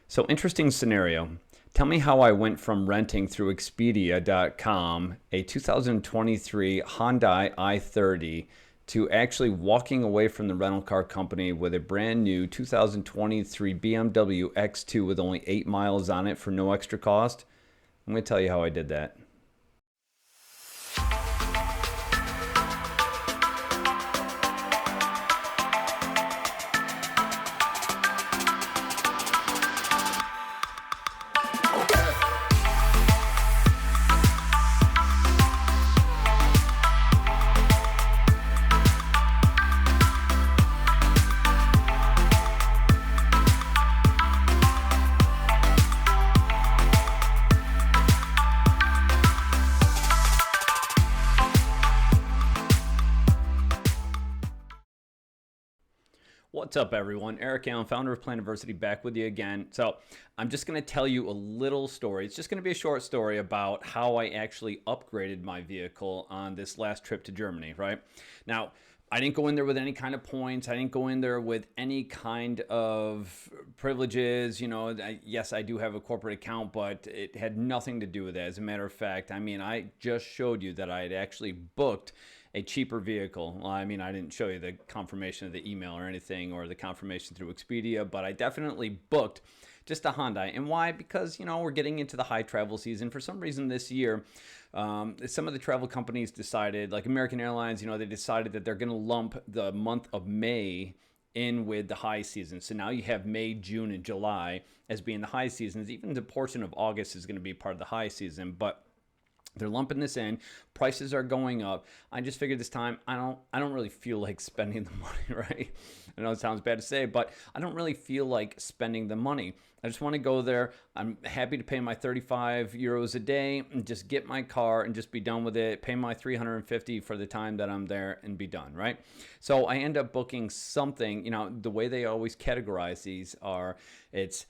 So, interesting scenario. Tell me how I went from renting through Expedia.com a 2023 Hyundai i30 to actually walking away from the rental car company with a brand new 2023 BMW X2 with only 8 miles on it for no extra cost. I'm going to tell you how I did that. What's up, everyone? Eric Allen, founder of Planiversity, back with you again. So I'm just going to tell you a little story. It's just going to be a short story about how I actually upgraded my vehicle on this last trip to Germany, right? Now, I didn't go in there with any kind of points. I didn't go in there with any kind of privileges. Yes, I do have a corporate account, but it had nothing to do with that. As a matter of fact, I just showed you that I had actually booked a cheaper vehicle. Well, I didn't show you the confirmation of the email or anything or the confirmation through Expedia, but I definitely booked just a Hyundai. And why? Because, we're getting into the high travel season. For some reason this year, some of the travel companies decided, like American Airlines, they decided that they're going to lump the month of May in with the high season. So now you have May, June, and July as being the high seasons. Even the portion of August is going to be part of the high season, but they're lumping this in. Prices are going up. I just figured this time I don't really feel like spending the money, right? I know it sounds bad to say, but I don't really feel like spending the money. I just want to go there. I'm happy to pay my 35 euros a day and just get my car and just be done with it. Pay my 350 for the time that I'm there and be done, right? So I end up booking something. The way they always categorize these it's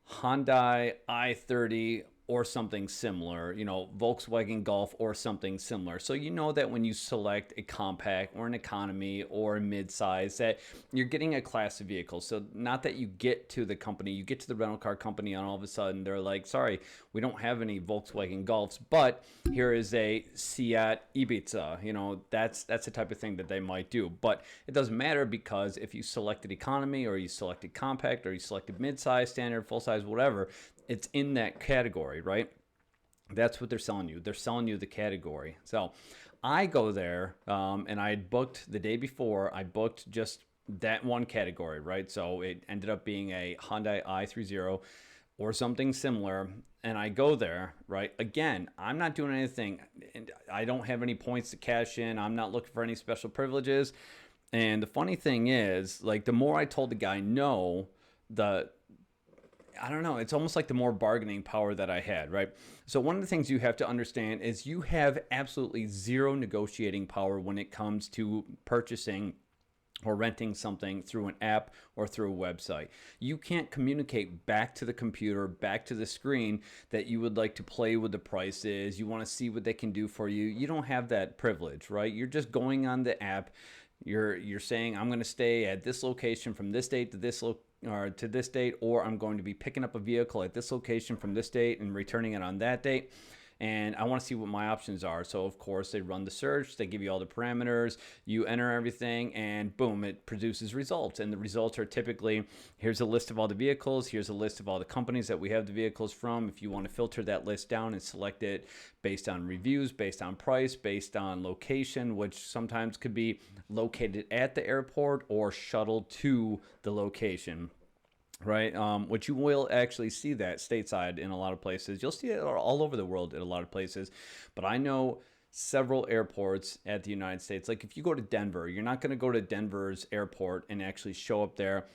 Hyundai i30 or something similar, Volkswagen Golf or something similar. So you know that when you select a compact or an economy or a midsize, that you're getting a class of vehicle. So not that you get to the company, you get to the rental car company and all of a sudden they're like, sorry, we don't have any Volkswagen Golfs, but here is a Seat Ibiza. That's the type of thing that they might do. But it doesn't matter, because if you selected economy or you selected compact or you selected midsize, standard, full size, whatever, it's in that category, right? That's what they're selling you. They're selling you the category. So I go there, and I had booked the day before. I booked just that one category, right? So it ended up being a Hyundai i30 or something similar. And I go there, right? Again, I'm not doing anything. I don't have any points to cash in. I'm not looking for any special privileges. And the funny thing is, like, the more I told the guy no, I don't know, it's almost like the more bargaining power that I had, right? So one of the things you have to understand is you have absolutely zero negotiating power when it comes to purchasing or renting something through an app or through a website. You can't communicate back to the computer, back to the screen, that you would like to play with the prices, you want to see what they can do for you. You don't have that privilege, right? You're just going on the app. You're saying, I'm going to stay at this location from this date to this to this date, or I'm going to be picking up a vehicle at this location from this date and returning it on that date. And I want to see what my options are. So of course they run the search, they give you all the parameters, you enter everything, and boom, it produces results. And the results are typically, here's a list of all the vehicles, here's a list of all the companies that we have the vehicles from. If you want to filter that list down and select it based on reviews, based on price, based on location, which sometimes could be located at the airport or shuttled to the location, right? Which you will actually see that stateside in a lot of places. You'll see it all over the world in a lot of places. But I know several airports at the United States. Like if you go to Denver, you're not going to go to Denver's airport and actually show up there,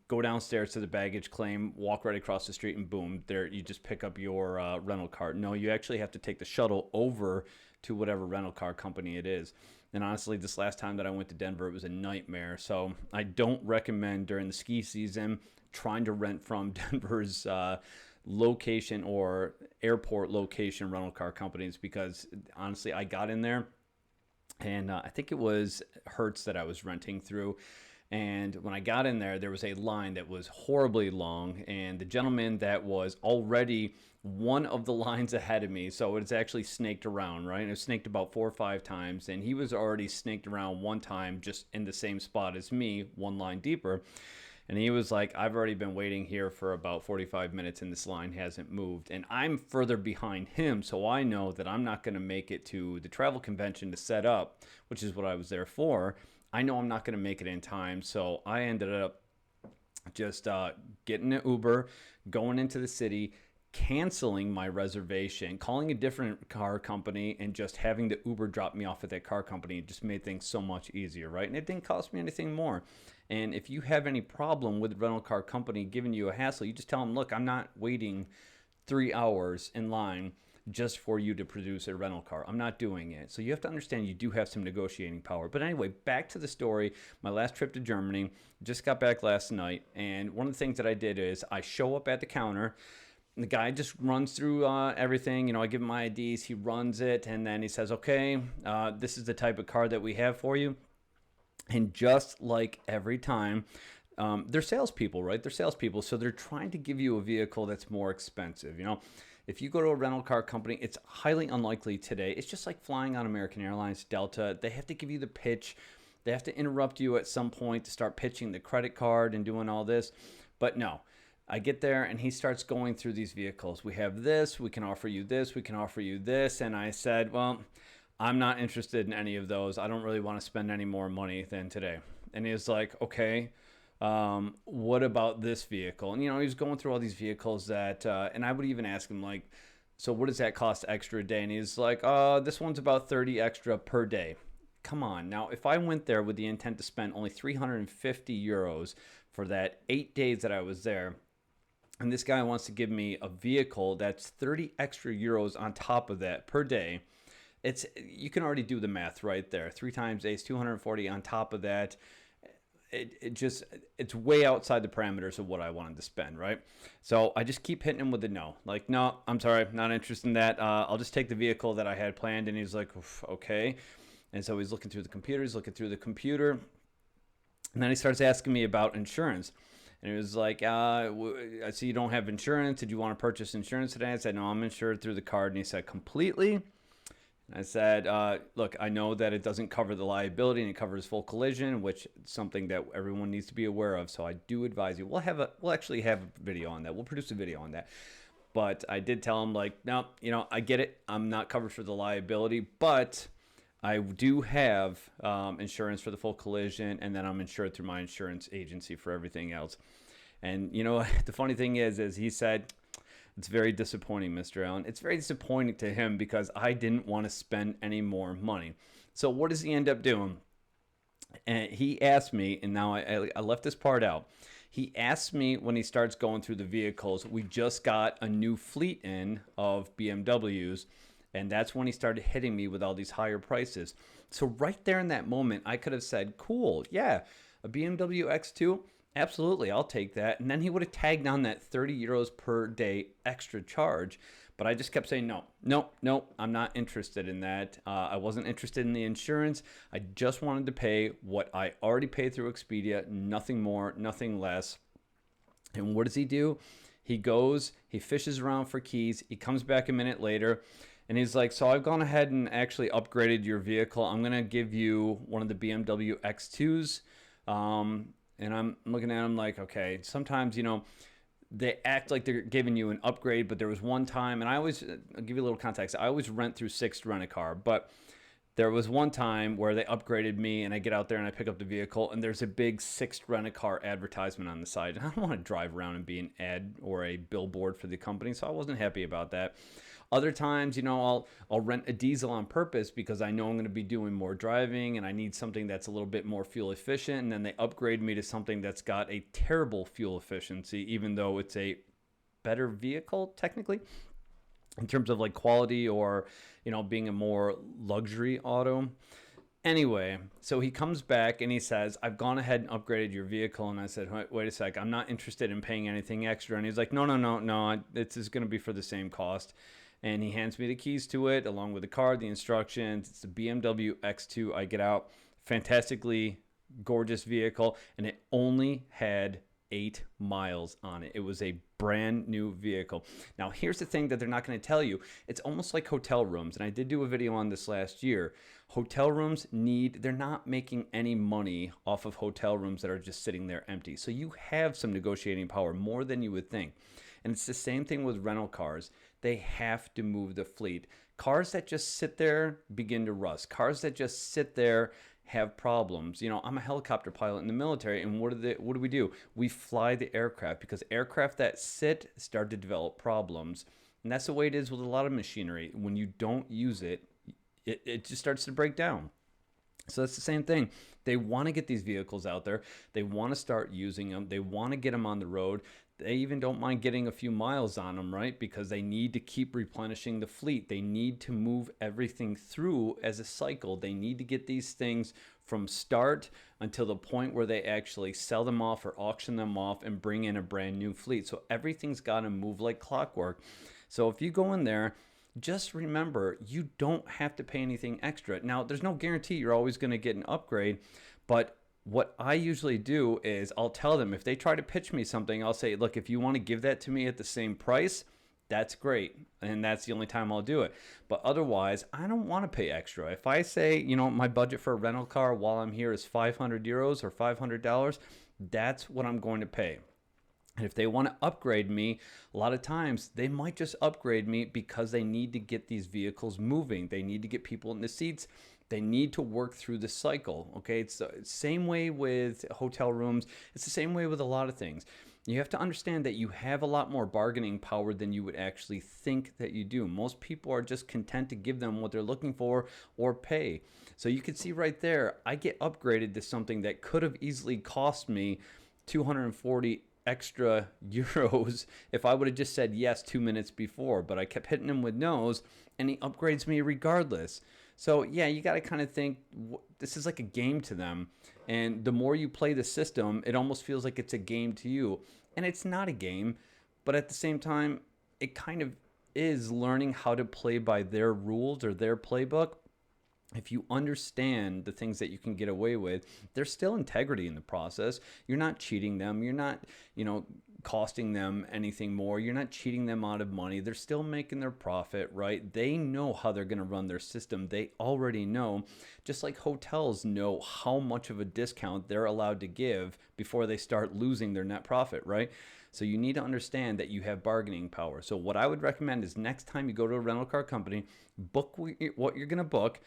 go downstairs to the baggage claim, walk right across the street, and boom, there you just pick up your rental car. No, you actually have to take the shuttle over to whatever rental car company it is. And honestly, this last time that I went to Denver, it was a nightmare. So I don't recommend during the ski season trying to rent from Denver's location or airport location rental car companies, because honestly, I got in there and I think it was Hertz that I was renting through. And when I got in there was a line that was horribly long, and the gentleman that was already one of the lines ahead of me, so it's actually snaked around, right? It was snaked about 4 or 5 times, and he was already snaked around one time just in the same spot as me, one line deeper. And he was like, I've already been waiting here for about 45 minutes and this line hasn't moved. And I'm further behind him, so I know that I'm not going to make it to the travel convention to set up, which is what I was there for. I know I'm not going to make it in time, so I ended up just getting an Uber, going into the city, canceling my reservation, calling a different car company, and just having the Uber drop me off at that car company. It just made things so much easier, right? And it didn't cost me anything more. And if you have any problem with the rental car company giving you a hassle, you just tell them, look, I'm not waiting 3 hours in line just for you to produce a rental car. I'm not doing it. So you have to understand you do have some negotiating power. But anyway, back to the story. My last trip to Germany, just got back last night. And one of the things that I did is I show up at the counter. The guy just runs through everything. You know, I give him my IDs. He runs it. And then he says, okay, this is the type of car that we have for you. And just like every time, they're salespeople, right? They're salespeople. So they're trying to give you a vehicle that's more expensive. You know, if you go to a rental car company, it's highly unlikely today. It's just like flying on American Airlines, Delta. They have to give you the pitch. They have to interrupt you at some point to start pitching the credit card and doing all this. But no, I get there and he starts going through these vehicles. We have this, we can offer you this, we can offer you this. And I said, well, I'm not interested in any of those. I don't really want to spend any more money than today. And he was like, okay, what about this vehicle? And, you know, he was going through all these vehicles that, and I would even ask him, like, so what does that cost extra a day? And he's like, this one's about 30 extra per day. Come on. Now, if I went there with the intent to spend only 350 euros for that 8 days that I was there, and this guy wants to give me a vehicle that's 30 extra euros on top of that per day, you can already do the math right there. 3 times 8 is 240 on top of that. It's way outside the parameters of what I wanted to spend, right? So I just keep hitting him with the no. Like, no, I'm sorry, not interested in that. I'll just take the vehicle that I had planned. And he's like, okay. And so he's looking through the computer. And then he starts asking me about insurance. And he was like, I see you don't have insurance. Did you want to purchase insurance today? I said, no, I'm insured through the card. And he said, completely? I said, look, I know that it doesn't cover the liability and it covers full collision, which is something that everyone needs to be aware of. So I do advise you. We'll actually have a video on that. We'll produce a video on that. But I did tell him, like, no, you know, I get it. I'm not covered for the liability, but I do have insurance for the full collision, and then I'm insured through my insurance agency for everything else. And, you know, the funny thing is he said, it's very disappointing, Mr. Allen. It's very disappointing to him because I didn't want to spend any more money. So what does he end up doing? And he asked me, and now I left this part out. He asked me when he starts going through the vehicles, we just got a new fleet in of BMWs, and that's when he started hitting me with all these higher prices. So right there in that moment, I could have said, cool, yeah, a BMW X2, absolutely, I'll take that. And then he would have tagged on that 30 euros per day extra charge. But I just kept saying, no, I'm not interested in that. I wasn't interested in the insurance. I just wanted to pay what I already paid through Expedia, nothing more, nothing less. And what does he do? He goes, he fishes around for keys. He comes back a minute later. And he's like, so I've gone ahead and actually upgraded your vehicle. I'm going to give you one of the BMW X2s. And I'm looking at him like, okay, sometimes, you know, they act like they're giving you an upgrade, but there was one time, and I'll give you a little context. I always rent through Sixt Rent-A-Car, but there was one time where they upgraded me, and I get out there and I pick up the vehicle, and there's a big Sixt Rent-A-Car advertisement on the side. And I don't want to drive around and be an ad or a billboard for the company, so I wasn't happy about that. Other times, you know, I'll rent a diesel on purpose because I know I'm going to be doing more driving and I need something that's a little bit more fuel efficient. And then they upgrade me to something that's got a terrible fuel efficiency, even though it's a better vehicle technically in terms of like quality or, you know, being a more luxury auto. Anyway, so he comes back and he says, I've gone ahead and upgraded your vehicle. And I said, wait a sec, I'm not interested in paying anything extra. And he's like, no, this is going to be for the same cost. And he hands me the keys to it along with the card, the instructions. It's the BMW X2. I get out, fantastically gorgeous vehicle, and it only had 8 miles on it. It was a brand new vehicle. Now, here's the thing that they're not going to tell you. It's almost like hotel rooms, and I did do a video on this last year. Hotel rooms they're not making any money off of hotel rooms that are just sitting there empty. So you have some negotiating power, more than you would think. And it's the same thing with rental cars. They have to move the fleet. Cars that just sit there begin to rust. Cars that just sit there have problems. I'm a helicopter pilot in the military, and what do we do? We fly the aircraft, because aircraft that sit start to develop problems. And that's the way it is with a lot of machinery. When you don't use it, it just starts to break down. So that's the same thing. They want to get these vehicles out there. They want to start using them. They want to get them on the road. They even don't mind getting a few miles on them, right? Because they need to keep replenishing the fleet. They need to move everything through as a cycle. They need to get these things from start until the point where they actually sell them off or auction them off and bring in a brand new fleet. So everything's got to move like clockwork. So if you go in there, just remember, you don't have to pay anything extra. Now, there's no guarantee you're always going to get an upgrade, but what I usually do is I'll tell them, if they try to pitch me something, I'll say, look, if you want to give that to me at the same price, that's great. And that's the only time I'll do it. But otherwise, I don't want to pay extra. If I say, my budget for a rental car while I'm here is 500 euros or $500, that's what I'm going to pay. And if they want to upgrade me, a lot of times they might just upgrade me because they need to get these vehicles moving. They need to get people in the seats. They need to work through the cycle. Okay, it's the same way with hotel rooms. It's the same way with a lot of things. You have to understand that you have a lot more bargaining power than you would actually think that you do. Most people are just content to give them what they're looking for or pay. So you can see right there, I get upgraded to something that could have easily cost me 240 extra euros if I would have just said yes 2 minutes before, but I kept hitting him with no's, and he upgrades me regardless. So yeah, you got to kind of think this is like a game to them, and the more you play the system, it almost feels like it's a game to you, and it's not a game, but at the same time, it kind of is learning how to play by their rules or their playbook. If you understand the things that you can get away with, there's still integrity in the process. You're not cheating them. You're not, costing them anything more. You're not cheating them out of money. They're still making their profit, right? They know how they're going to run their system. They already know, just like hotels know how much of a discount they're allowed to give before they start losing their net profit, right? So you need to understand that you have bargaining power. So what I would recommend is next time you go to a rental car company, book what you're going to book.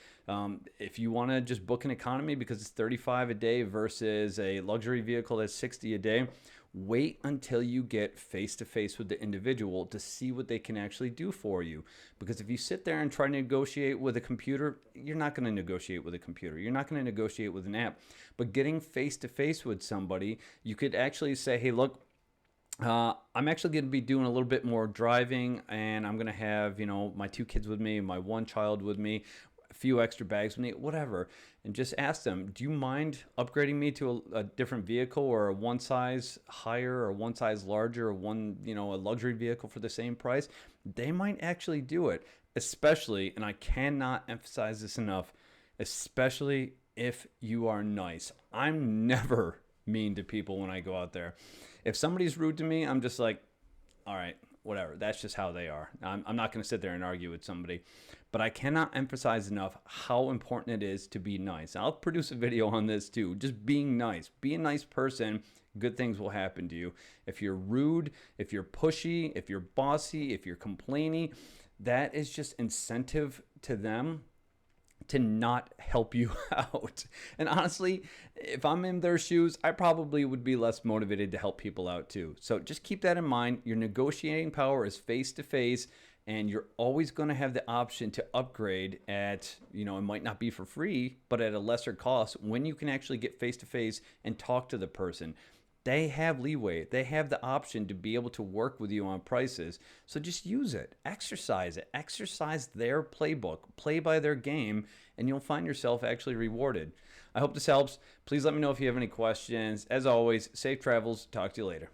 If you want to just book an economy because it's 35 a day versus a luxury vehicle that's 60 a day, wait until you get face-to-face with the individual to see what they can actually do for you. Because if you sit there and try to negotiate with a computer, you're not going to negotiate with a computer. You're not going to negotiate with an app. But getting face-to-face with somebody, you could actually say, hey, look, I'm actually going to be doing a little bit more driving, and I'm going to have, my 2 kids with me, my 1 child with me, a few extra bags with me, whatever. And just ask them, do you mind upgrading me to a different vehicle, or a one size higher or one size larger, or a luxury vehicle for the same price? They might actually do it, especially, and I cannot emphasize this enough, especially if you are nice. I'm never mean to people when I go out there. If somebody's rude to me, I'm just like, all right, whatever. That's just how they are. I'm not going to sit there and argue with somebody. But I cannot emphasize enough how important it is to be nice. I'll produce a video on this too. Just being nice. Be a nice person. Good things will happen to you. If you're rude, if you're pushy, if you're bossy, if you're complaining, that is just incentive to them to not help you out. And honestly, if I'm in their shoes, I probably would be less motivated to help people out too. So just keep that in mind. Your negotiating power is face to face, and you're always going to have the option to upgrade at, it might not be for free, but at a lesser cost when you can actually get face to face and talk to the person. They have leeway. They have the option to be able to work with you on prices. So just use it. Exercise it. Exercise their playbook. Play by their game, and you'll find yourself actually rewarded. I hope this helps. Please let me know if you have any questions. As always, safe travels. Talk to you later.